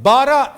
12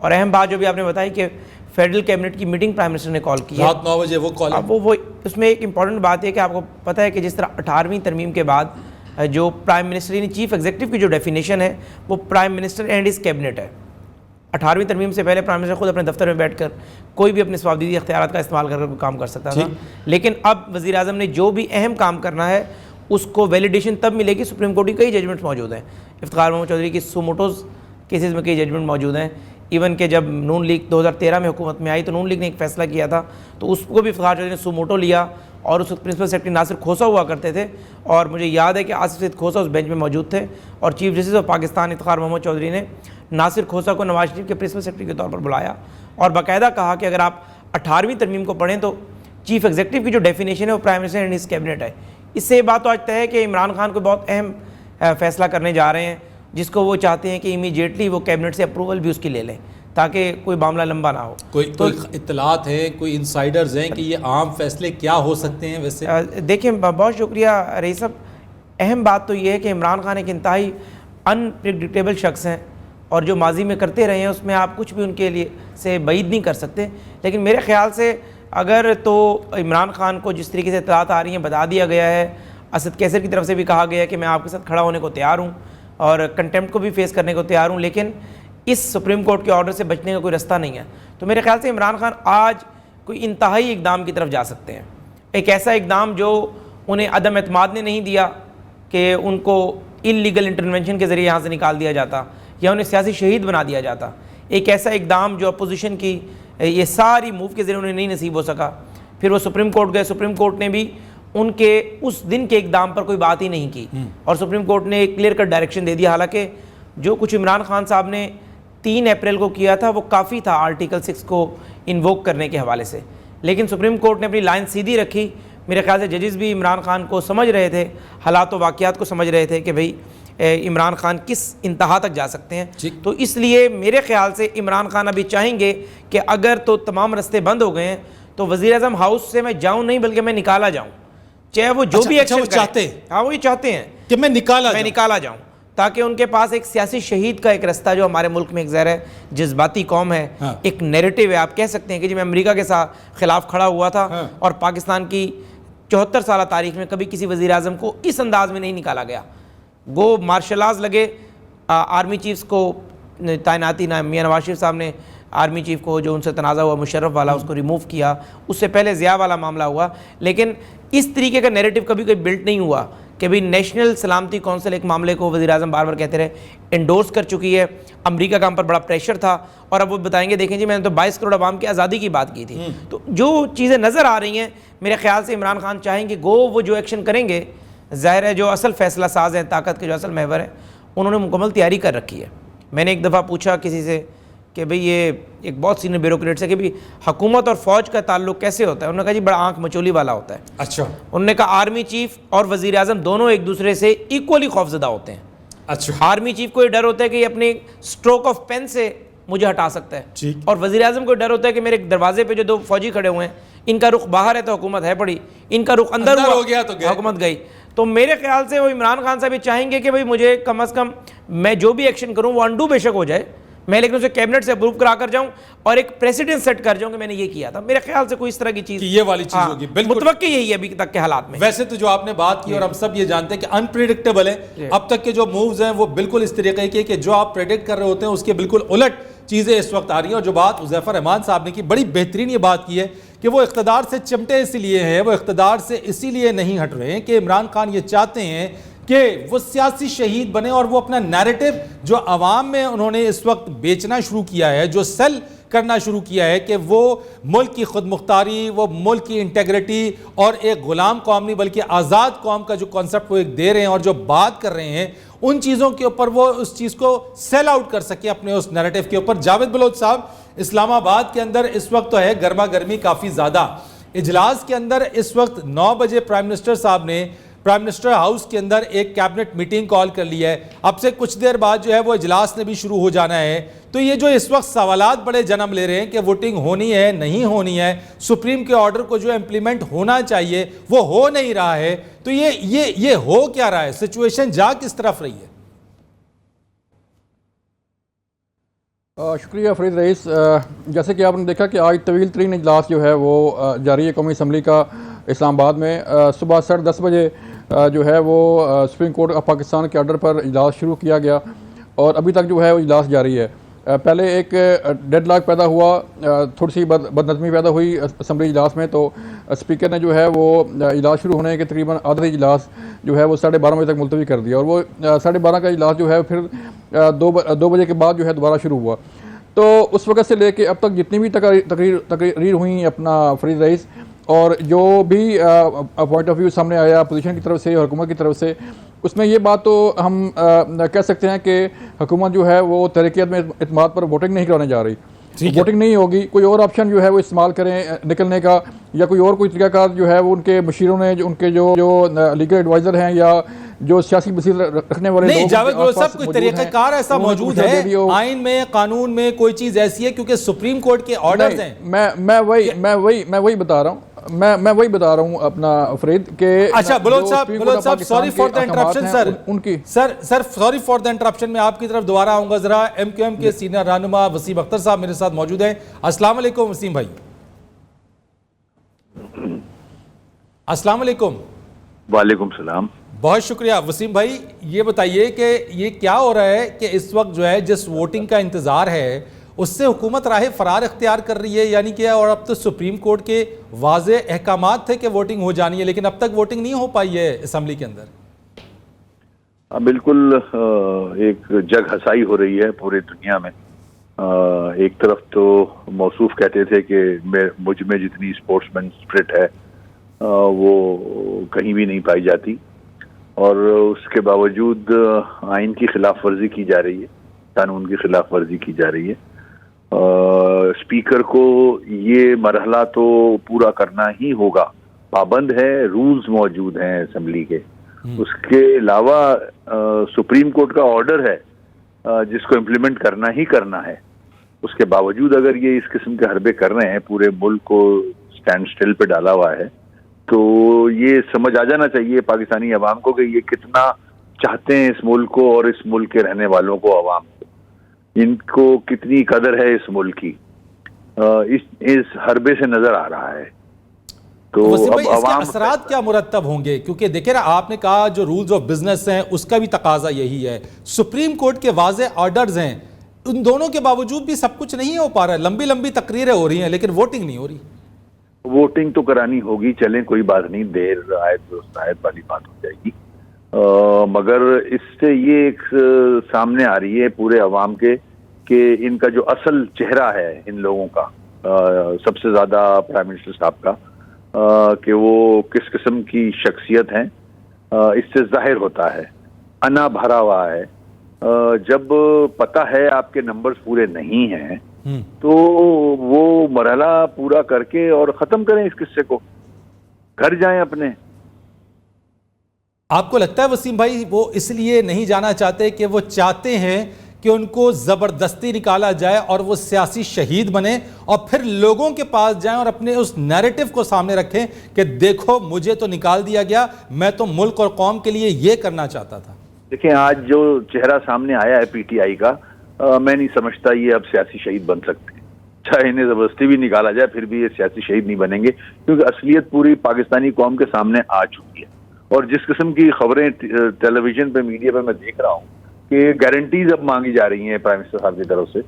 اور اہم بات جو بھی آپ نے بتائی کہ فیڈرل کیبنٹ کی میٹنگ پرائم منسٹر نے کال کی ہے رات 9 بجے وہ کال. اب وہ اس میں ایک امپورٹنٹ بات ہے کہ آپ کو پتہ ہے کہ جس طرح 18ویں ترمیم کے بعد جو پرائم منسٹر یعنی چیف ایگزیکٹو کی جو ڈیفینیشن ہے وہ prime minister and his cabinet ہے. 18ویں ترمیم سے پہلے پرائم منسٹر خود اپنے دفتر میں بیٹھ کر کوئی بھی اپنے صوابدیدی اختیارات کا استعمال کر کام کر سکتا تھا, لیکن اب وزیر اعظم نے جو بھی اہم کام کرنا ہے اس کو ویلیڈیشن تب ملے گی. سپریم کورٹ کی کئی ججمنٹس موجود ہیں, افتخار محمد چودھری کی سو موٹوز کیسز میں کئی ججمنٹ موجود ہیں. ایون کہ جب نون لیگ 2013 میں حکومت میں آئی تو نون لیگ نے ایک فیصلہ کیا تھا تو اس کو بھی افتخار چودھری نے سو موٹو لیا, اور اس وقت پرنسپل سیکرٹری ناصر کھوسا ہوا کرتے تھے, اور مجھے یاد ہے کہ آصف سید کھوسا اس بینچ میں موجود تھے, اور chief justice of Pakistan Iftikhar Muhammad Chaudhry نے ناصر کھوسا کو نواز شریف کے پرنسپل سیکرٹری کے طور پر بلایا اور باقاعدہ کہا کہ اگر آپ 18ویں ترمیم کو پڑھیں تو چیف ایگزیکٹو کی جو ڈیفینیشن ہے وہ prime minister and his cabinet ہے. اس سے یہ بات تو آج طے ہے کہ عمران خان کو بہت اہم فیصلہ کرنے جا رہے ہیں جس کو وہ چاہتے ہیں کہ امیڈیٹلی وہ کیبنٹ سے اپروول بھی اس کی لے لیں تاکہ کوئی معاملہ لمبا نہ ہو. کوئی اطلاعات ہیں, کوئی انسائیڈرز ہیں کہ یہ عام فیصلے کیا ہو سکتے ہیں؟ ویسے دیکھیں, بہت شکریہ رئیس صاحب. اہم بات تو یہ ہے کہ عمران خان ایک انتہائی انپریڈکٹیبل شخص ہیں, اور جو ماضی میں کرتے رہے ہیں اس میں آپ کچھ بھی ان کے لیے سے بعید نہیں کر سکتے. لیکن میرے خیال سے اگر تو عمران خان کو جس طریقے سے اطلاعات آ رہی ہیں بتا دیا گیا ہے, اسد کیسر کی طرف سے بھی کہا گیا ہے کہ میں آپ کے ساتھ کھڑا ہونے کو تیار ہوں اور کنٹیمپٹ کو بھی فیس کرنے کو تیار ہوں, لیکن اس سپریم کورٹ کے آرڈر سے بچنے کا کوئی رستہ نہیں ہے. تو میرے خیال سے عمران خان آج کوئی انتہائی اقدام کی طرف جا سکتے ہیں, ایک ایسا اقدام جو انہیں عدم اعتماد نے نہیں دیا کہ ان کو انلیگل انٹرونشن کے ذریعے یہاں سے نکال دیا جاتا یا انہیں سیاسی شہید بنا دیا جاتا, ایک ایسا اقدام جو اپوزیشن کی یہ ساری موو کے ذریعے انہیں نہیں نصیب ہو سکا. پھر وہ سپریم کورٹ گئے, سپریم کورٹ نے بھی ان کے اس دن کے اقدام پر کوئی بات ہی نہیں کی, اور سپریم کورٹ نے ایک کلیئر کٹ ڈائریکشن دے دیا. حالانکہ جو کچھ عمران خان صاحب نے 3 اپریل کو کیا تھا وہ کافی تھا آرٹیکل 6 کو انووک کرنے کے حوالے سے, لیکن سپریم کورٹ نے اپنی لائن سیدھی رکھی. میرے خیال سے ججز بھی عمران خان کو سمجھ رہے تھے, حالات و واقعات کو سمجھ رہے تھے کہ بھئی عمران خان کس انتہا تک جا سکتے ہیں. تو اس لیے میرے خیال سے عمران خان ابھی چاہیں گے کہ اگر تو تمام رستے بند ہو گئے ہیں تو وزیر اعظم ہاؤس سے میں جاؤں نہیں بلکہ میں نکالا جاؤں, چاہے وہ جو بھی ایکشن چاہتے ہیں. ہاں وہ یہ چاہتے ہیں کہ میں نکالا جاؤں تاکہ ان کے پاس ایک سیاسی شہید کا ایک رستہ, جو ہمارے ملک میں ایک ظاہر ہے جذباتی قوم ہے, ایک نیریٹو ہے. آپ کہہ سکتے ہیں کہ جی میں امریکہ کے ساتھ خلاف کھڑا ہوا تھا اور پاکستان کی 74 سالہ تاریخ میں کبھی کسی وزیر اعظم کو اس انداز میں نہیں نکالا گیا. گو مارشل لاز لگے, آرمی چیفز کو تعیناتی نہ میاں نواز شریف صاحب نے آرمی چیف کو جو ان سے تنازع ہوا مشرف والا اس کو ریموو کیا, اس سے پہلے ضیاء والا معاملہ ہوا, لیکن اس طریقے کا نیریٹو کبھی کوئی بلڈ نہیں ہوا کہ بھئی نیشنل سلامتی کونسل ایک معاملے کو وزیر اعظم بار بار کہتے رہے انڈورس کر چکی ہے, امریکہ کا ہم پر بڑا پریشر تھا, اور اب وہ بتائیں گے دیکھیں جی میں نے تو 22 کروڑ عوام کی آزادی کی بات کی تھی. تو جو چیزیں نظر آ رہی ہیں میرے خیال سے عمران خان چاہیں گے گو وہ جو ایکشن کریں گے, ظاہر ہے جو اصل فیصلہ ساز ہیں, طاقت کے جو اصل محور ہیں, انہوں نے مکمل تیاری کر رکھی ہے. میں نے ایک دفعہ پوچھا کسی سے کہ بھئی یہ ایک بہت سینئر بیوروکریٹ سے کہ بھئی حکومت اور فوج کا تعلق کیسے ہوتا ہے؟ انہوں نے کہا جی بڑا آنکھ مچولی والا ہوتا ہے. اچھا. انہوں نے کہا آرمی چیف اور وزیر اعظم دونوں ایک دوسرے سے ایکولی خوفزدہ ہوتے ہیں. اچھا. آرمی چیف کو یہ ڈر ہوتا ہے کہ یہ اپنے اسٹروک آف پین سے مجھے ہٹا سکتا ہے, اور وزیر اعظم کو ڈر ہوتا ہے کہ میرے دروازے پہ جو 2 فوجی کھڑے ہوئے ہیں ان کا رخ باہر ہے تو حکومت ہے پڑی, ان کا رخ اندر ہو گیا تو حکومت گئی. تو میرے خیال سے وہ عمران خان صاحب یہ چاہیں گے کہ بھئی مجھے کم از کم میں جو بھی ایکشن کروں وہ انڈو بے شک ہو جائے, میں لیکن اسے کیبنٹ سے اپروو کرا کر جاؤں اور ایک پریسیڈنٹ سیٹ کر جاؤں کہ میں نے یہ کیا تھا. میرے خیال سے کوئی اس طرح کی چیز یہ والی چیز ہوگی, بالکل متوقع یہی ہے ابھی تک کے حالات میں. ویسے تو جو آپ نے بات کی اور ہم سب یہ جانتے ہیں کہ انپریڈکٹیبل ہے, اب تک کے جو مووز ہیں وہ بالکل اس طریقے کے کہ جو آپ پریڈکٹ کر رہے ہوتے ہیں اس کے بالکل الٹ چیزیں اس وقت آ رہی ہیں. اور جو بات حذیفہ رحمان صاحب نے کی بڑی بہترین یہ بات کی ہے کہ وہ اقتدار سے چمٹے اسی لیے ہیں, وہ اقتدار سے اسی لیے نہیں ہٹ رہے ہیں کہ عمران خان یہ چاہتے ہیں کہ وہ سیاسی شہید بنے اور وہ اپنا نیریٹو جو عوام میں انہوں نے اس وقت بیچنا شروع کیا ہے, جو سیل کرنا شروع کیا ہے کہ وہ ملک کی خود مختاری, وہ ملک کی انٹیگریٹی اور ایک غلام قوم نہیں بلکہ آزاد قوم کا جو کانسیپٹ وہ ایک دے رہے ہیں اور جو بات کر رہے ہیں, ان چیزوں کے اوپر وہ اس چیز کو سیل آؤٹ کر سکے اپنے اس نیریٹو کے اوپر. جاوید بلوچ صاحب, اسلام آباد کے اندر اس وقت تو ہے گرما گرمی کافی زیادہ. اجلاس کے اندر اس وقت 9 بجے پرائم منسٹر صاحب نے پرائم منسٹر ہاؤس کے اندر ایک کیبنٹ میٹنگ کال کر لی ہے. اب سے کچھ دیر بعد جو ہے وہ اجلاس نے بھی شروع ہو جانا ہے. تو یہ جو اس وقت سوالات بڑے جنم لے رہے ہیں کہ ووٹنگ ہونی ہے نہیں ہونی ہے, سپریم کے آرڈر کو جو امپلیمنٹ ہونا چاہیے وہ ہو نہیں رہا ہے, تو یہ ہو کیا رہا ہے, سچویشن جا کس طرف رہی ہے؟ شکریہ فرید رئیس. جیسے کہ آپ نے دیکھا کہ آج طویل ترین اجلاس جو ہے وہ جاری ہے قومی اسمبلی کا اسلام آباد میں. صبح 10:30 بجے جو ہے وہ سپریم کورٹ آف پاکستان کے آرڈر پر اجلاس شروع کیا گیا اور ابھی تک جو ہے وہ اجلاس جاری ہے. پہلے ایک ڈیڈ لاک پیدا ہوا, تھوڑی سی بدنظمی پیدا ہوئی اسمبلی اجلاس میں, تو اسپیکر نے جو ہے وہ اجلاس شروع ہونے کے تقریباً آدھے اجلاس جو ہے وہ 12:30 بجے تک ملتوی کر دیا اور وہ 12:30 کا اجلاس جو ہے پھر 2 بجے کے بعد جو ہے دوبارہ شروع ہوا. تو اس وقت سے لے کے اب تک جتنی بھی تقریر ہوئیں اپنا فرید رئیس, اور جو بھی پوائنٹ آف ویو سامنے آیا اپوزیشن کی طرف سے اور حکومت کی طرف سے, اس میں یہ بات تو ہم کہہ سکتے ہیں کہ حکومت جو ہے وہ تحریک اعتماد پر ووٹنگ نہیں کرانے جا رہی. ووٹنگ نہیں ہوگی, کوئی اور آپشن جو ہے وہ استعمال کریں نکلنے کا, یا کوئی طریقہ کار جو ہے وہ ان کے مشیروں نے, ان کے جو لیگل ایڈوائزر ہیں یا جو سیاسی بصیرت رکھنے والے نہیں, لوگ جاوید گلو صاحب کوئی طریقہ کار ایسا موجود ہے آئین میں, قانون میں کوئی چیز ایسی ہے, کیونکہ سپریم کورٹ کے آرڈرز ہیں. میں وہی بتا رہا ہوں, میں وہی بتا رہا ہوں اپنا فرید کہ اچھا بلوچ صاحب سوری فار دا انٹرپشن سر, ان کی sir sorry for the interruption. میں آپ کی طرف دوبارہ آؤں گا ذرا. ایم کیو ایم کے سینئر رہنما وسیم اختر صاحب میرے ساتھ موجود ہیں. السلام علیکم وسیم بھائی. السلام علیکم. وعلیکم السلام. بہت شکریہ وسیم بھائی. یہ بتائیے کہ یہ کیا ہو رہا ہے کہ اس وقت جو ہے جس ووٹنگ کا انتظار ہے اس سے حکومت راہ فرار اختیار کر رہی ہے, یعنی کہ اور اب تو سپریم کورٹ کے واضح احکامات تھے کہ ووٹنگ ہو جانی ہے, لیکن اب تک ووٹنگ نہیں ہو پائی ہے اسمبلی کے اندر. بالکل ایک جگ ہسائی ہو رہی ہے پورے دنیا میں. ایک طرف تو موصوف کہتے تھے کہ مجھ میں جتنی اسپورٹس مین اسپرٹ ہے وہ کہیں بھی نہیں پائی جاتی, اور اس کے باوجود آئین کی خلاف ورزی کی جا رہی ہے, قانون کی خلاف ورزی کی جا رہی ہے. اسپیکر کو یہ مرحلہ تو پورا کرنا ہی ہوگا, پابند ہے, رولز موجود ہیں اسمبلی کے. اس کے علاوہ سپریم کورٹ کا آرڈر ہے جس کو امپلیمنٹ کرنا ہی کرنا ہے. اس کے باوجود اگر یہ اس قسم کے حربے کر رہے ہیں, پورے ملک کو سٹینڈ سٹل پہ ڈالا ہوا ہے, تو یہ سمجھ آ جانا چاہیے پاکستانی عوام کو کہ یہ کتنا چاہتے ہیں اس ملک کو اور اس ملک کے رہنے والوں کو, عوام کو, ان کو کتنی قدر ہے اس ملک کی. اس حربے سے نظر آ رہا ہے. تو وسیم بھائی اب اس کے عوام اثرات کیا مرتب ہوں گے, کیونکہ دیکھیں نا آپ نے کہا جو رولز آف بزنس ہیں اس کا بھی تقاضا یہی ہے, سپریم کورٹ کے واضح آرڈرز ہیں, ان دونوں کے باوجود بھی سب کچھ نہیں ہو پا رہا ہے. لمبی لمبی تقریریں ہو رہی ہیں لیکن ووٹنگ نہیں ہو رہی. ووٹنگ تو کرانی ہوگی, چلیں کوئی بات نہیں, دیر آیت درست آیت والی بات ہو جائے گی. مگر اس سے یہ ایک سامنے آ رہی ہے پورے عوام کے کہ ان کا جو اصل چہرہ ہے ان لوگوں کا, سب سے زیادہ پرائم منسٹر صاحب کا, کہ وہ کس قسم کی شخصیت ہیں, اس سے ظاہر ہوتا ہے. انا بھرا ہوا ہے. جب پتہ ہے آپ کے نمبرز پورے نہیں ہیں تو وہ مرحلہ پورا کر کے اور ختم کریں اس قصے کو, گھر جائیں اپنے. آپ کو لگتا ہے وسیم بھائی وہ اس لیے نہیں جانا چاہتے کہ وہ چاہتے ہیں کہ ان کو زبردستی نکالا جائے اور وہ سیاسی شہید بنے اور پھر لوگوں کے پاس جائیں اور اپنے اس نیریٹو کو سامنے رکھیں کہ دیکھو مجھے تو نکال دیا گیا, میں تو ملک اور قوم کے لیے یہ کرنا چاہتا تھا. دیکھیں آج جو چہرہ سامنے آیا ہے پی ٹی آئی کا, میں نہیں سمجھتا یہ اب سیاسی شہید بن سکتے. چاہے انہیں زبردستی بھی نکالا جائے پھر بھی یہ سیاسی شہید نہیں بنیں گے, کیونکہ اصلیت پوری پاکستانی قوم کے سامنے آ چکی ہے. اور جس قسم کی خبریں ٹیلی ویژن پہ, میڈیا پہ میں دیکھ رہا ہوں کہ گارنٹیز اب مانگی جا رہی ہیں پرائم منسٹر صاحب کی طرف سے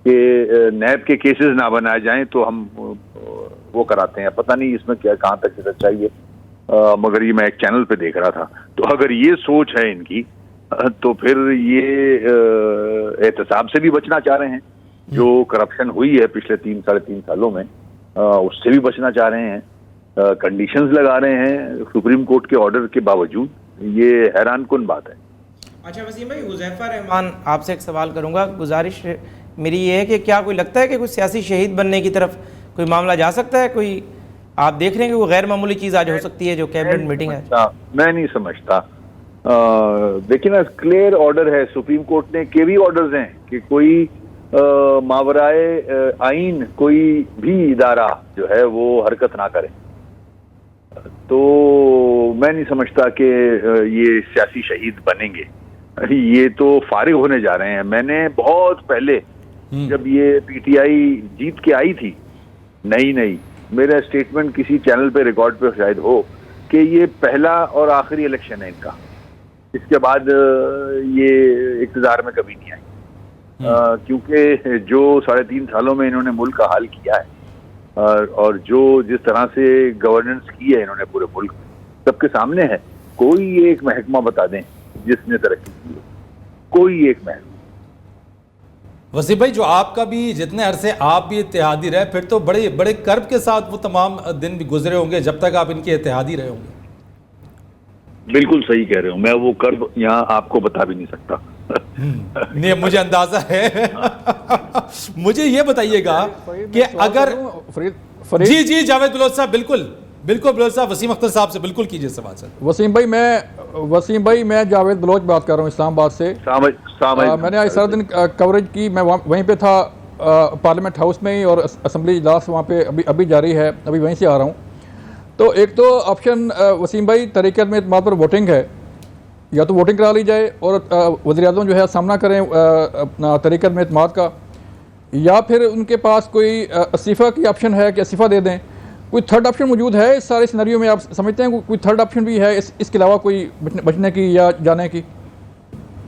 کہ نیب کے کیسز نہ بنائے جائیں تو ہم وہ کراتے ہیں. پتہ نہیں اس میں کیا کہاں تک سچائی ہے, مگر یہ میں ایک چینل پہ دیکھ رہا تھا. تو اگر یہ سوچ ہے ان کی تو پھر یہ احتساب سے بھی بچنا چاہ رہے ہیں. جو کرپشن ہوئی ہے پچھلے 3-3.5 سالوں میں, اس سے بھی بچنا چاہ رہے ہیں. کنڈیشنز لگا رہے ہیں سپریم کورٹ کے آرڈر کے باوجود. یہ حیران کن بات ہے. اچھا وسیم بھائی, حذیفہ رحمان آپ سے ایک سوال کروں گا. گزارش میری یہ ہے کہ کیا کوئی لگتا ہے کہ کوئی سیاسی شہید بننے کی طرف کوئی معاملہ جا سکتا ہے؟ کوئی آپ دیکھ رہے ہیں کہ وہ غیر معمولی چیز آج ہو سکتی ہے جو کیبنٹ میٹنگ ہے؟ میں نہیں سمجھتا. دیکھیں نا, کلیئر آرڈر ہے سپریم کورٹ نے کے بھی آرڈرز ہیں کہ کوئی ماورائے آئین کوئی بھی ادارہ جو ہے وہ حرکت نہ کرے. تو میں نہیں سمجھتا کہ یہ سیاسی شہید بنیں گے. یہ تو فارغ ہونے جا رہے ہیں. میں نے بہت پہلے جب یہ پی ٹی آئی جیت کے آئی تھی. نہیں میرا اسٹیٹمنٹ کسی چینل پہ ریکارڈ پہ شاید ہو کہ یہ پہلا اور آخری الیکشن ہے ان کا, اس کے بعد یہ اقتدار میں کبھی نہیں آئی, کیونکہ جو 3.5 سالوں میں انہوں نے ملک کا حال کیا ہے اور جو جس طرح سے گورننس کی ہے انہوں نے پورے ملک سب کے سامنے ہے. کوئی ایک محکمہ بتا دیں جس نے ترقی کی ہے, کوئی ایک محکمہ. وسیم بھائی, جو آپ کا بھی جتنے عرصے آپ بھی اتحادی رہے, پھر تو بڑے بڑے کرب کے ساتھ وہ تمام دن بھی گزرے ہوں گے جب تک آپ ان کے اتحادی رہے ہوں گے. بالکل صحیح کہہ رہے ہوں, میں وہ کرب یہاں آپ کو بتا بھی نہیں سکتا. نہیں, مجھے اندازہ ہے. مجھے یہ بتائیے گا کہ اگر جی جاوید بلوچ صاحب, بالکل بلوچ صاحب, وسیم اختر صاحب سے بالکل کیجئے سوال سر. وسیم بھائی میں جاوید بلوچ بات کر رہا ہوں اسلام آباد سے. میں نے آج سارا دن کوریج کی, میں وہیں پہ تھا پارلیمنٹ ہاؤس میں ہی, اور اسمبلی اجلاس وہاں پہ ابھی جاری ہے, ابھی وہیں سے آ رہا ہوں. تو ایک تو آپشن وسیم بھائی تحریک عدم اعتماد پر ووٹنگ ہے, یا تو ووٹنگ کرا لی جائے اور وزیر اعظم جو ہے سامنا کریں اپنا تحریک عدم اعتماد کا, یا پھر ان کے پاس کوئی استعفیٰ کی آپشن ہے کہ استعفیٰ دے دیں. کوئی تھرڈ آپشن موجود ہے اس سارے سینیریو میں؟ آپ سمجھتے ہیں کوئی تھرڈ آپشن بھی ہے اس کے علاوہ کوئی بچنے کی یا جانے کی؟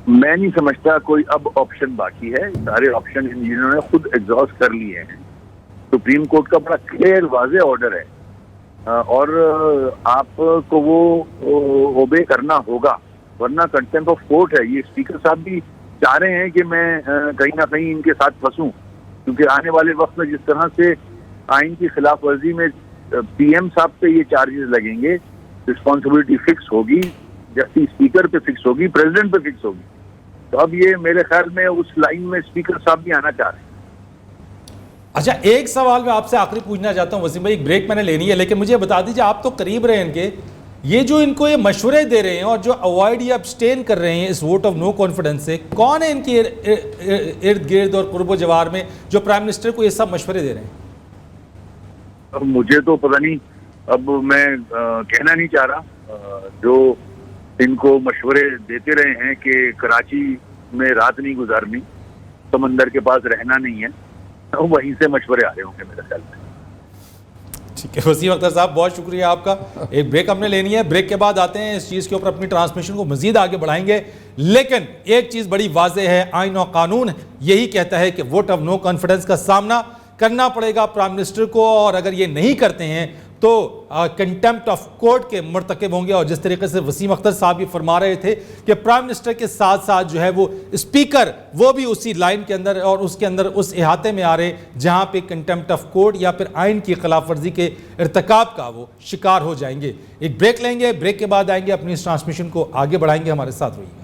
میں نہیں سمجھتا کوئی اب آپشن باقی ہے. سارے آپشن انہوں نے خود ایگزاسٹ کر لیے ہیں. سپریم کورٹ کا بڑا کلیئر واضح آرڈر ہے, اور آپ کو وہ اوبے کرنا ہوگا, ورنہ کنٹمپٹ آف کورٹ ہے. یہ اسپیکر صاحب بھی چاہ رہے ہیں کہ میں کہیں نہ کہیں ان کے ساتھ پھنسوں, کیونکہ آنے والے وقت میں جس طرح سے آئین کی خلاف ورزی میں پی ایم صاحب پہ یہ چارجز لگیں گے, رسپانسبلٹی فکس ہوگی, جبکہ اسپیکر پہ فکس ہوگی, پریزیڈنٹ پہ فکس ہوگی. تو اب یہ میرے خیال میں اس لائن میں اسپیکر صاحب بھی آنا چاہ رہے ہیں. اچھا, ایک سوال میں آپ سے آخری پوچھنا چاہتا ہوں وسیم بھائی, ایک بریک میں نے لینی ہے, لیکن مجھے بتا دیجیے, آپ تو قریب رہے ان کے, یہ جو ان کو یہ مشورے دے رہے ہیں اور جو اوائڈ یا ابسٹین کر رہے ہیں اس ووٹ آف نو کانفیڈنس سے, کون ہے ان کے ارد گرد اور قرب و جوار میں جو پرائم منسٹر کو یہ سب مشورے دے رہے ہیں؟ اب مجھے تو پتہ نہیں, اب میں کہنا نہیں چاہ رہا. جو ان کو مشورے دیتے رہے ہیں کہ کراچی میں رات نہیں گزارنی, سمندر کے پاس رہنا نہیں ہے, وہیں سے مشورے آ رہے ہوں گے میرے خیال میں. ٹھیک ہے وسیم اختر صاحب, بہت شکریہ آپ کا. ایک بریک ہم نے لینی ہے, بریک کے بعد آتے ہیں, اس چیز کے اوپر اپنی ٹرانسمیشن کو مزید آگے بڑھائیں گے. لیکن ایک چیز بڑی واضح ہے, آئین و قانون یہی کہتا ہے کہ ووٹ آف نو کانفیڈنس کا سامنا کرنا پڑے گا پرائم منسٹر کو, اور اگر یہ نہیں کرتے ہیں تو کنٹمپٹ آف کورٹ کے مرتکب ہوں گے. اور جس طریقے سے وسیم اختر صاحب یہ فرما رہے تھے کہ پرائم منسٹر کے ساتھ ساتھ جو ہے وہ اسپیکر, وہ بھی اسی لائن کے اندر اور اس کے اندر اس احاطے میں آ رہے جہاں پہ کنٹمپٹ آف کورٹ یا پھر آئین کی خلاف ورزی کے ارتکاب کا وہ شکار ہو جائیں گے. ایک بریک لیں گے, بریک کے بعد آئیں گے, اپنی اس ٹرانسمیشن کو آگے بڑھائیں گے. ہمارے ساتھ رہیے گا.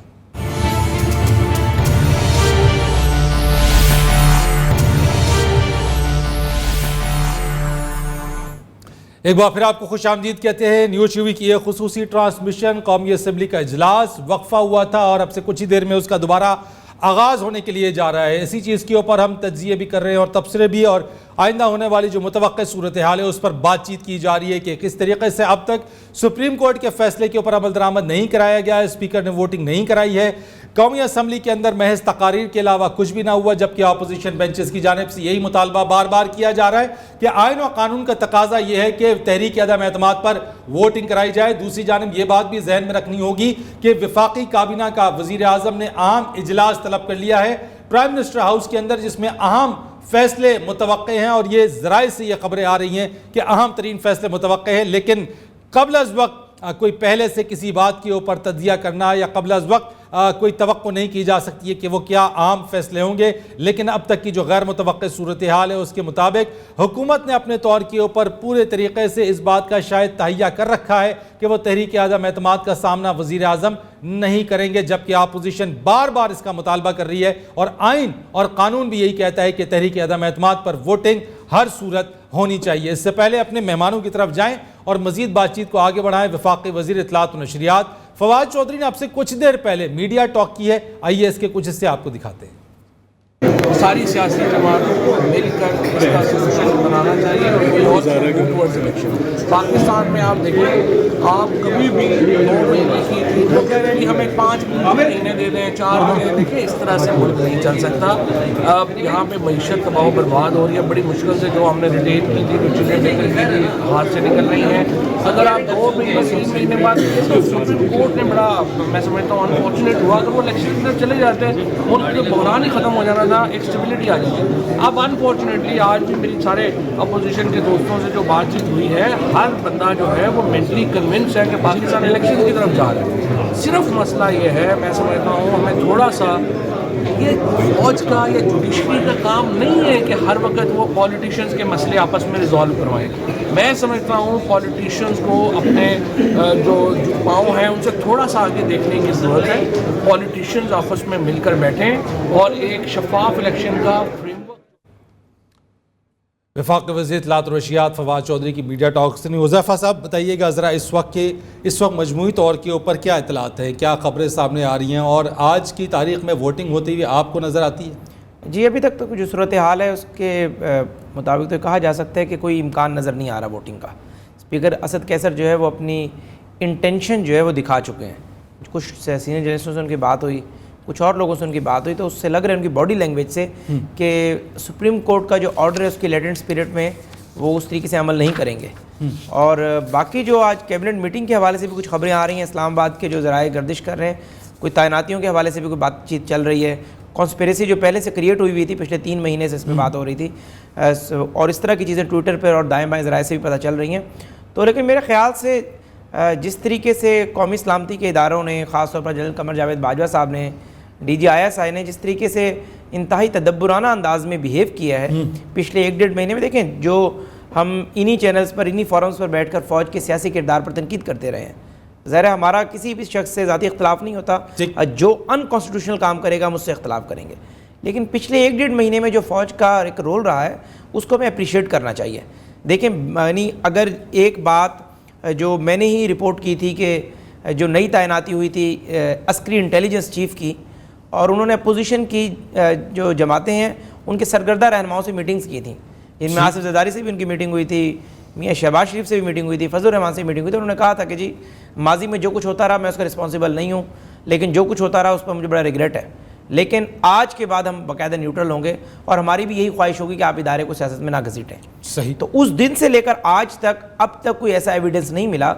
ایک بار پھر آپ کو خوش آمدید کہتے ہیں. نیوز ٹی وی کی یہ خصوصی ٹرانسمیشن, قومی اسمبلی کا اجلاس وقفہ ہوا تھا اور اب سے کچھ ہی دیر میں اس کا دوبارہ آغاز ہونے کے لیے جا رہا ہے. اسی چیز کے اوپر ہم تجزیے بھی کر رہے ہیں اور تبصرے بھی, اور آئندہ ہونے والی جو متوقع صورتحال ہے اس پر بات چیت کی جا رہی ہے کہ کس طریقے سے اب تک سپریم کورٹ کے فیصلے کے اوپر عمل درآمد نہیں کرایا گیا, اسپیکر نے ووٹنگ نہیں کرائی ہے, قومی اسمبلی کے اندر محض تقاریر کے علاوہ کچھ بھی نہ ہوا, جبکہ اپوزیشن بینچز کی جانب سے یہی مطالبہ بار بار کیا جا رہا ہے کہ آئین و قانون کا تقاضا یہ ہے کہ تحریک عدم اعتماد پر ووٹنگ کرائی جائے. دوسری جانب یہ بات بھی ذہن میں رکھنی ہوگی کہ وفاقی کابینہ کا وزیر اعظم نے اہم اجلاس طلب کر لیا ہے پرائم منسٹر ہاؤس کے اندر, جس میں اہم فیصلے متوقع ہیں, اور یہ ذرائع سے یہ خبریں آ رہی ہیں کہ اہم ترین فیصلے متوقع ہیں. لیکن قبل از وقت کوئی پہلے سے کسی بات کے اوپر تجزیہ کرنا یا قبل از وقت کوئی توقع نہیں کی جا سکتی ہے کہ وہ کیا اہم فیصلے ہوں گے. لیکن اب تک کی جو غیر متوقع صورتحال ہے اس کے مطابق حکومت نے اپنے طور کے اوپر پورے طریقے سے اس بات کا شاید تہیہ کر رکھا ہے کہ وہ تحریک عدم اعتماد کا سامنا وزیر اعظم نہیں کریں گے, جبکہ اپوزیشن بار بار اس کا مطالبہ کر رہی ہے, اور آئین اور قانون بھی یہی کہتا ہے کہ تحریک عدم اعتماد پر ووٹنگ ہر صورت ہونی چاہیے. اس سے پہلے اپنے مہمانوں کی طرف جائیں اور مزید بات چیت کو آگے بڑھائیں. وفاقی وزیر اطلاعات و نشریات فواد چودھری نے آپ سے کچھ دیر پہلے میڈیا ٹاک کی ہے, آئیے اس کے کچھ حصے آپ کو دکھاتے ہیں. ساری سیاسی جماعتوں کو مل کر اس کا سلوشن بنانا چاہیے اور کوئی اور ٹورڈز الیکشن. پاکستان میں آپ دیکھیں, آپ کبھی بھی 2 مہینے کی وہ کہہ رہے ہیں کہ ہمیں 5 مہینے دے دیں, 4 مہینے دیکھیں, اس طرح سے ملک نہیں چل سکتا. اب یہاں پہ معیشت تباہ و برباد ہو رہی ہے بڑی مشکل سے, جو ہم نے ریلیٹ کی تھی, جو چیزیں نکل کی تھی ہاتھ سے نکل رہی ہیں. اگر آپ 2 مہینے 3 مہینے بعد سپریم کورٹ نے بڑا, میں سمجھتا ہوں انفارچونیٹ ہوا, اگر وہ الیکشن کی طرف چلے جاتے ہیں ملک کے بحران ہی ختم ہو جانا تھا, ایک اسٹیبلٹی آ جاتی ہے. اب انفارچونیٹلی آج بھی میری سارے اپوزیشن کے دوستوں سے جو بات چیت ہوئی ہے, ہر بندہ جو ہے وہ مینٹلی کنونس ہے کہ پاکستان الیکشن کی طرف جا رہا ہے. صرف مسئلہ یہ ہے, میں سمجھتا ہوں ہمیں تھوڑا سا, یہ فوج کا یا جوڈیشری کا کام نہیں ہے کہ ہر وقت وہ پولیٹیشنز کے مسئلے آپس میں ریزالو کروائیں. میں سمجھتا ہوں پولیٹیشنز کو اپنے جو پاؤں ہیں ان سے تھوڑا سا آگے دیکھنے کی ضرورت ہے. پولیٹیشنز آپس میں مل کر بیٹھیں اور ایک شفاف الیکشن کا فریم ورک. وفاقی وزیر اطلاعات و نشریات فواد چودھری کی میڈیا ٹاک سے. حذیفہ صاحب بتائیے گا ذرا اس وقت مجموعی طور کے اوپر کیا اطلاعات ہیں, کیا خبریں سامنے آ رہی ہیں اور آج کی تاریخ میں ووٹنگ ہوتی ہوئی آپ کو نظر آتی ہے؟ جی ابھی تک تو جو صورتحال ہے اس کے مطابق تو کہا جا سکتا ہے کہ کوئی امکان نظر نہیں آ رہا ووٹنگ کا. اسپیکر اسد قیصر جو ہے وہ اپنی انٹینشن جو ہے وہ دکھا چکے ہیں. کچھ سینئر جرنلسٹوں سے ان کی بات ہوئی, کچھ اور لوگوں سے ان کی بات ہوئی, تو اس سے لگ رہا ہے ان کی باڈی لینگویج سے کہ سپریم کورٹ کا جو آرڈر ہے اس کی لیٹنٹ اسپرٹ میں وہ اس طریقے سے عمل نہیں کریں گے. اور باقی جو آج کیبنٹ میٹنگ کے حوالے سے بھی کچھ خبریں آ رہی ہیں, اسلام آباد کے جو ذرائع گردش کر رہے ہیں, کوئی تعیناتیوں کے حوالے سے بھی کوئی بات چیت چل رہی ہے. کانسپیریسی جو پہلے سے کریٹ ہوئی تھی, پچھلے 3 مہینے سے اس پہ بات ہو رہی تھی, اور اس طرح کی چیزیں ٹویٹر پر اور دائیں بائیں ذرائع سے بھی پتہ چل رہی ہیں. تو لیکن میرے خیال سے جس طریقے سے قومی سلامتی کے اداروں نے, خاص طور پر جنرل قمر جاوید باجوہ صاحب نے, DGISI نے جس طریقے سے انتہائی تدبرانہ انداز میں بیہیو کیا ہے پچھلے 1-1.5 مہینے میں, دیکھیں جو ہم انہی چینلز پر, انہی فورمز پر بیٹھ کر فوج کے سیاسی کردار پر تنقید کرتے رہے ہیں. ظاہر ہے ہمارا کسی بھی شخص سے ذاتی اختلاف نہیں ہوتا, جو ان کانسٹیٹیوشنل کام کرے گا ہم اس سے اختلاف کریں گے, لیکن پچھلے 1-1.5 مہینے میں جو فوج کا ایک رول رہا ہے اس کو ہمیں اپریشیٹ کرنا چاہیے. دیکھیں یعنی اگر ایک بات جو میں نے ہی رپورٹ کی تھی کہ جو نئی تعیناتی ہوئی تھی عسکری انٹیلیجنس چیف کی, اور انہوں نے اپوزیشن کی جو جماعتیں ہیں ان کے سرگردہ رہنماؤں سے میٹنگز کی تھیں, جن میں آصف زرداری سے بھی ان کی میٹنگ ہوئی تھی, میاں شہباز شریف سے بھی میٹنگ ہوئی تھی, فضل الرحمان سے میٹنگ ہوئی تھی. انہوں نے کہا تھا کہ جی ماضی میں جو کچھ ہوتا رہا میں اس کا رسپانسیبل نہیں ہوں, لیکن جو کچھ ہوتا رہا اس پر مجھے بڑا ریگریٹ ہے, لیکن آج کے بعد ہم باقاعدہ نیوٹرل ہوں گے, اور ہماری بھی یہی خواہش ہوگی کہ آپ ادارے کو سیاست میں نہ گھسیٹیں. صحیح. تو اس دن سے لے کر آج تک اب تک کوئی ایسا ایویڈنس نہیں ملا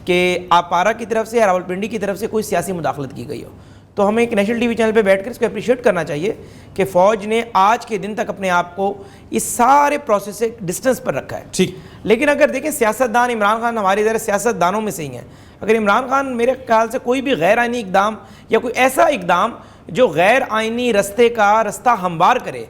کہ آپارا کی طرف سے یا راولپنڈی کی طرف سے کوئی سیاسی مداخلت کی گئی ہو. تو ہمیں ایک نیشنل ٹی وی چینل پہ بیٹھ کر اس کو اپریشیٹ کرنا چاہیے کہ فوج نے آج کے دن تک اپنے آپ کو اس سارے پروسیس سے ڈسٹنس پر رکھا ہے. ٹھیک. لیکن اگر دیکھیں سیاستدان, عمران خان ہماری ذرا سیاست دانوں میں سے ہی ہیں, اگر عمران خان میرے خیال سے کوئی بھی غیر آئینی اقدام یا کوئی ایسا اقدام جو غیر آئینی رستے کا رستہ ہموار کرے,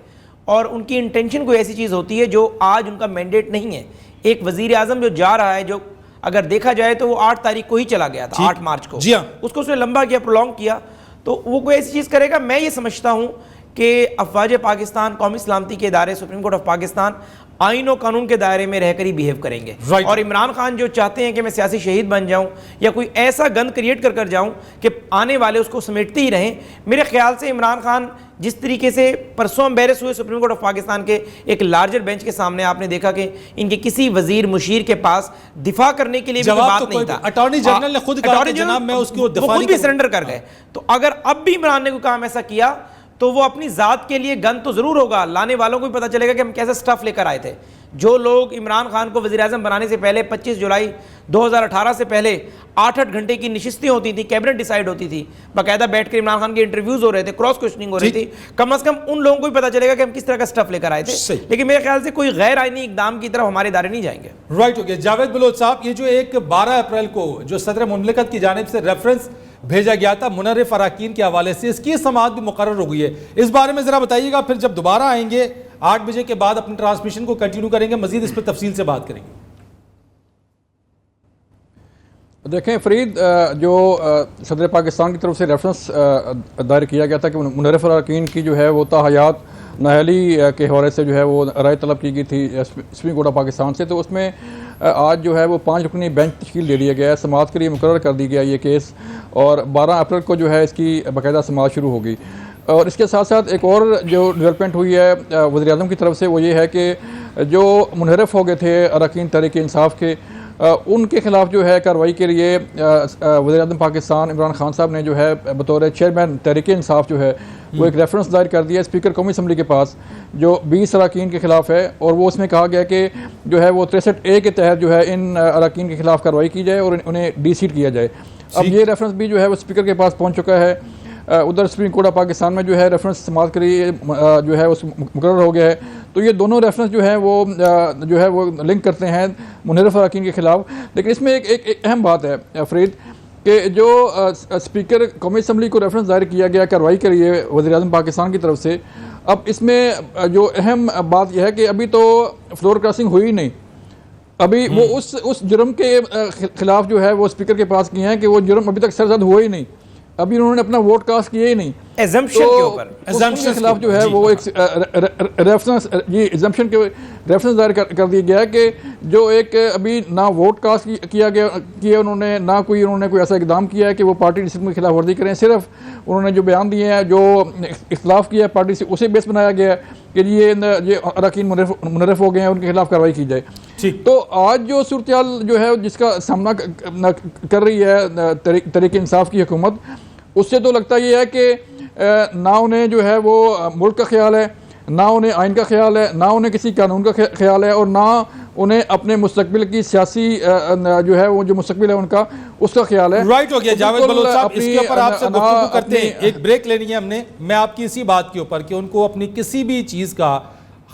اور ان کی انٹینشن کوئی ایسی چیز ہوتی ہے جو آج ان کا مینڈیٹ نہیں ہے. ایک وزیر اعظم جو جا رہا ہے, جو اگر دیکھا جائے تو وہ 8 تاریخ کو ہی چلا گیا تھا, 8 مارچ کو, اس کو اس نے لمبا کیا, پرولونگ کیا, تو وہ کوئی ایسی چیز کرے گا. میں یہ سمجھتا ہوں کہ افواج پاکستان, قومی سلامتی کے ادارے, سپریم کورٹ آف پاکستان آئین و قانون کے دائرے میں رہ کر ہی بیہیو کریں گے. اور عمران خان جو چاہتے ہیں کہ میں سیاسی شہید بن جاؤں یا کوئی ایسا گند کریٹ کر جاؤں کہ آنے والے اس کو سمیٹتے ہی رہیں, میرے خیال سے عمران خان جس طریقے سے پرسوں امبیرس ہوئے سپریم کورٹ آف پاکستان کے ایک لارجر بینچ کے سامنے, آپ نے دیکھا کہ ان کے کسی وزیر مشیر کے پاس دفاع کرنے کے لیے بھی بات نہیں تھا. اٹارنی جنرل نے خود کہا کہ جناب میں اس کو دفاع خود بھی سرنڈر کر گئے. تو اگر اب بھی عمران نے کوئی کام ایسا کیا تو وہ اپنی ذات کے لیے گن تو ضرور ہوگا, لانے والوں کو بھی پتہ چلے گا کہ ہم کیسا سٹف لے کر آئے تھے. جو لوگ عمران خان کو وزیر اعظم بنانے سے پہلے 25 جولائی 2018 سے پہلے 8-8 گھنٹے کی نشستیں ہوتی تھیں, کیبنٹ ڈیسائیڈ ہوتی تھی, باقاعدہ بیٹھ کر عمران خان کے انٹرویوز ہو رہے تھے, کراس کوشچننگ ہو رہی تھی, کم از کم ان لوگوں کو بھی پتہ چلے گا کہ ہم کس طرح کا سٹف لے کر آئے تھے. لیکن میرے خیال سے کوئی غیر آئینی اقدام کی طرف ہمارے ادارے نہیں جائیں گے. رائٹ ہو گیا. جاوید بلوچ صاحب, یہ جو ایک 12 اپریل کو جو صدر مملکت کی جانب سے ریفرنس بھیجا گیا تھا منرف اراکین کے حوالے سے, اس کی سماعت بھی مقرر ہو گئی ہے, اس بارے میں ذرا بتائیے گا. پھر جب دوبارہ آئیں گے 8 بجے کے بعد اپنی ٹرانسمیشن کو کنٹینیو کریں گے, مزید اس پر تفصیل سے بات کریں گے. دیکھیں فرید, جو صدر پاکستان کی طرف سے ریفرنس دائر کیا گیا تھا کہ منرف اراکین کی جو ہے وہ تاحیات نااہلی کے حوالے سے جو ہے وہ رائے طلب کی گئی تھی سپریم کورٹ آف پاکستان سے, تو اس میں آج جو ہے وہ 5 رکنی بینچ تشکیل دے دیا گیا ہے, سماعت کے لیے مقرر کر دی گیا یہ کیس, اور 12 اپریل کو جو ہے اس کی باقاعدہ سماعت شروع ہوگی. اور اس کے ساتھ ساتھ ایک اور جو ڈیولپمنٹ ہوئی ہے وزیر اعظم کی طرف سے وہ یہ ہے کہ جو منحرف ہو گئے تھے اراکین تحریک انصاف کے ان کے خلاف جو ہے کارروائی کے لیے وزیر اعظم پاکستان عمران خان صاحب نے جو ہے بطور چیئرمین تحریک انصاف جو ہے وہ ایک ریفرنس دائر کر دیا اسپیکر قومی اسمبلی کے پاس جو 20 اراکین کے خلاف ہے، اور وہ اس میں کہا گیا کہ جو ہے وہ 63A کے تحت جو ہے ان اراکین کے خلاف کارروائی کی جائے اور انہیں ڈی سیٹ کیا جائے۔ اب یہ ریفرنس بھی جو ہے وہ اسپیکر کے پاس پہنچ چکا ہے۔ ادھر سپریم کورٹ آف پاکستان میں جو ہے ریفرنس سماعت کے لیے جو ہے مقرر ہو گیا ہے، تو یہ دونوں ریفرنس جو ہے وہ لنک کرتے ہیں منحرف اراکین کے خلاف۔ لیکن اس میں ایک اہم بات ہے فرید کہ جو اسپیکر قومی اسمبلی کو ریفرنس دائر کیا گیا کارروائی کے لیے وزیر اعظم پاکستان کی طرف سے، اب اس میں جو اہم بات یہ ہے کہ ابھی تو فلور کراسنگ ہوئی نہیں، ابھی وہ اس جرم کے خلاف جو ہے وہ اسپیکر کے پاس کیے ہیں کہ وہ جرم ابھی تک سرزد ہوا ہی نہیں، ابھی انہوں نے اپنا ووٹ کاسٹ کیا ہی نہیں، ایزمپشن کے اوپر ایزمپشن کے خلاف جو ہے وہ ایک ریفرنس ایزمپشن کے ریفرنس دائر کر دیا گیا کہ جو ایک ابھی نہ ووٹ کاسٹ کیا انہوں نے، نہ انہوں نے کوئی ایسا اقدام کیا ہے کہ وہ پارٹی ڈسپلن کی خلاف ورزی کریں، صرف انہوں نے جو بیان دیے ہیں جو اختلاف کیا ہے پارٹی سے اسے بیس بنایا گیا ہے کہ یہ اراکین منحرف ہو گئے ہیں ان کے خلاف کارروائی کی جائے۔ تو آج جو صورتحال جو ہے جس کا سامنا کر رہی ہے تحریک انصاف کی حکومت، اس سے تو لگتا یہ ہے کہ نہ انہیں جو ہے وہ ملک کا خیال ہے، نہ انہیں آئین کا خیال ہے، نہ انہیں کسی قانون کا خیال ہے، اور نہ انہیں اپنے مستقبل کی سیاسی جو ہے وہ جو مستقبل ہے ان کا اس کا خیال ہے۔ رائٹ ہو گیا جاوید بلوچ صاحب، اس کے اوپر آپ سے گفتگو کرتے ہیں، ایک بریک لینی ہے ہم نے۔ میں آپ کی اسی بات کے اوپر کہ ان کو اپنی کسی بھی چیز کا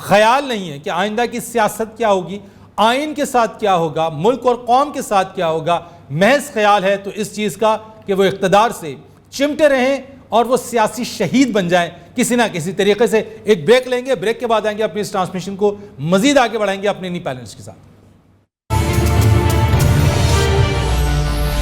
خیال نہیں ہے کہ آئندہ کی سیاست کیا ہوگی، آئین کے ساتھ کیا ہوگا، ملک اور قوم کے ساتھ کیا ہوگا، محض خیال ہے تو اس چیز کا کہ وہ اقتدار سے چمٹے رہیں اور وہ سیاسی شہید بن جائیں کسی نہ کسی طریقے سے۔ ایک بریک لیں گے، بریک کے بعد آئیں گے، اپنی اس ٹرانسمیشن کو مزید آگے بڑھائیں گے اپنے انہی پینلسٹ کے ساتھ۔